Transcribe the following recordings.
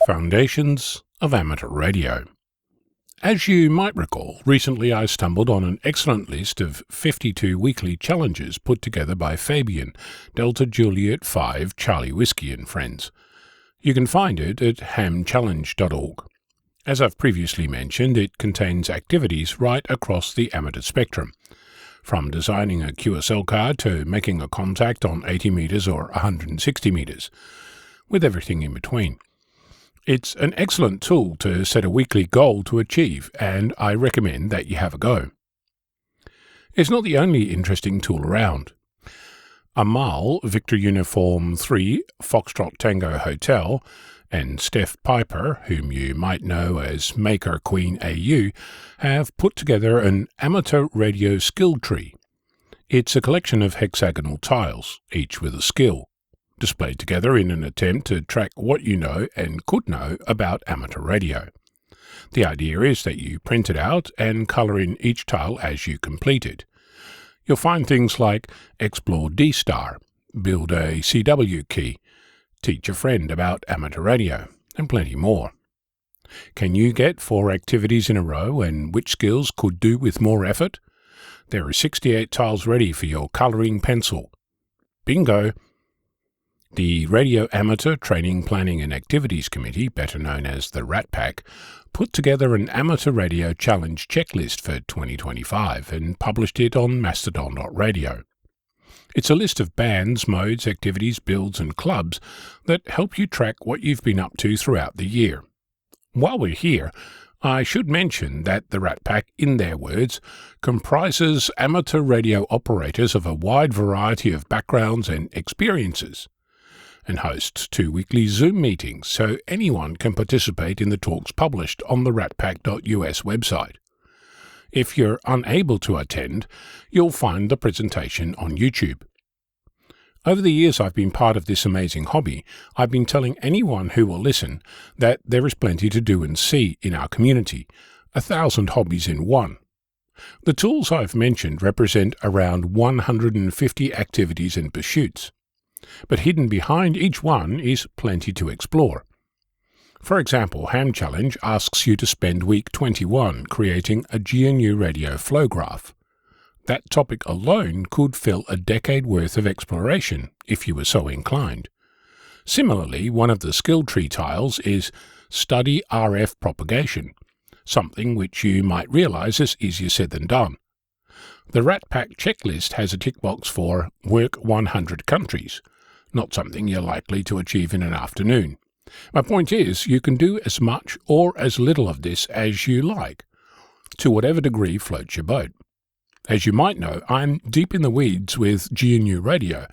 Foundations of Amateur Radio. As you might recall, recently I stumbled on an excellent list of 52 weekly challenges put together by Fabian, Delta Juliet 5 Charlie Whiskey and Friends. You can find it at hamchallenge.org. As I've previously mentioned, it contains activities right across the amateur spectrum, from designing a QSL card to making a contact on 80 metres or 160 metres, with everything in between. It's an excellent tool to set a weekly goal to achieve, and I recommend that you have a go. It's not the only interesting tool around. Amal, Victor Uniform 3, Foxtrot Tango Hotel, and Steph Piper, whom you might know as MakerQueen AU, have put together an amateur radio skill tree. It's a collection of hexagonal tiles, each with a skill, displayed together in an attempt to track what you know and could know about amateur radio. The idea is that you print it out and colour in each tile as you complete it. You'll find things like explore D-Star, build a CW key, teach a friend about amateur radio, and plenty more. Can you get 4 activities in a row, and which skills could do with more effort? There are 68 tiles ready for your colouring pencil. Bingo! The Radio Amateur Training, Planning and Activities Committee, better known as the Rat Pack, put together an amateur radio challenge checklist for 2025 and published it on mastodon.radio. It's a list of bands, modes, activities, builds and clubs that help you track what you've been up to throughout the year. While we're here, I should mention that the Rat Pack, in their words, comprises amateur radio operators of a wide variety of backgrounds and experiences, and hosts 2 weekly Zoom meetings so anyone can participate in the talks published on the ratpack.us website. If you're unable to attend, you'll find the presentation on YouTube. Over the years I've been part of this amazing hobby, I've been telling anyone who will listen that there is plenty to do and see in our community, 1,000 hobbies in one. The tools I've mentioned represent around 150 activities and pursuits, but hidden behind each one is plenty to explore. For example, Ham Challenge asks you to spend week 21 creating a GNU radio flow graph. That topic alone could fill a decade worth of exploration, if you were so inclined. Similarly, one of the skill tree tiles is Study RF Propagation, something which you might realize is easier said than done. The Rat Pack checklist has a tick box for Work 100 Countries, not something you're likely to achieve in an afternoon. My point is, you can do as much or as little of this as you like, to whatever degree floats your boat. As you might know, I'm deep in the weeds with GNU radio,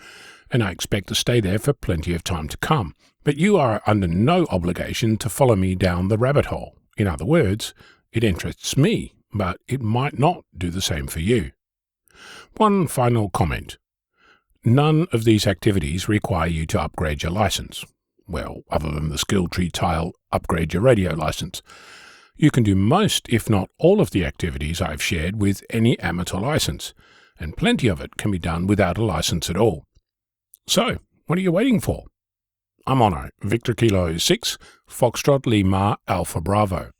and I expect to stay there for plenty of time to come, but you are under no obligation to follow me down the rabbit hole. In other words, it interests me, but it might not do the same for you. One final comment. None of these activities require you to upgrade your license. Well, other than the skill tree tile, upgrade your radio license. You can do most, if not all, of the activities I've shared with any amateur license, and plenty of it can be done without a license at all. So, what are you waiting for? I'm Ono, Victor Kilo 6, Foxtrot Lima Alpha Bravo.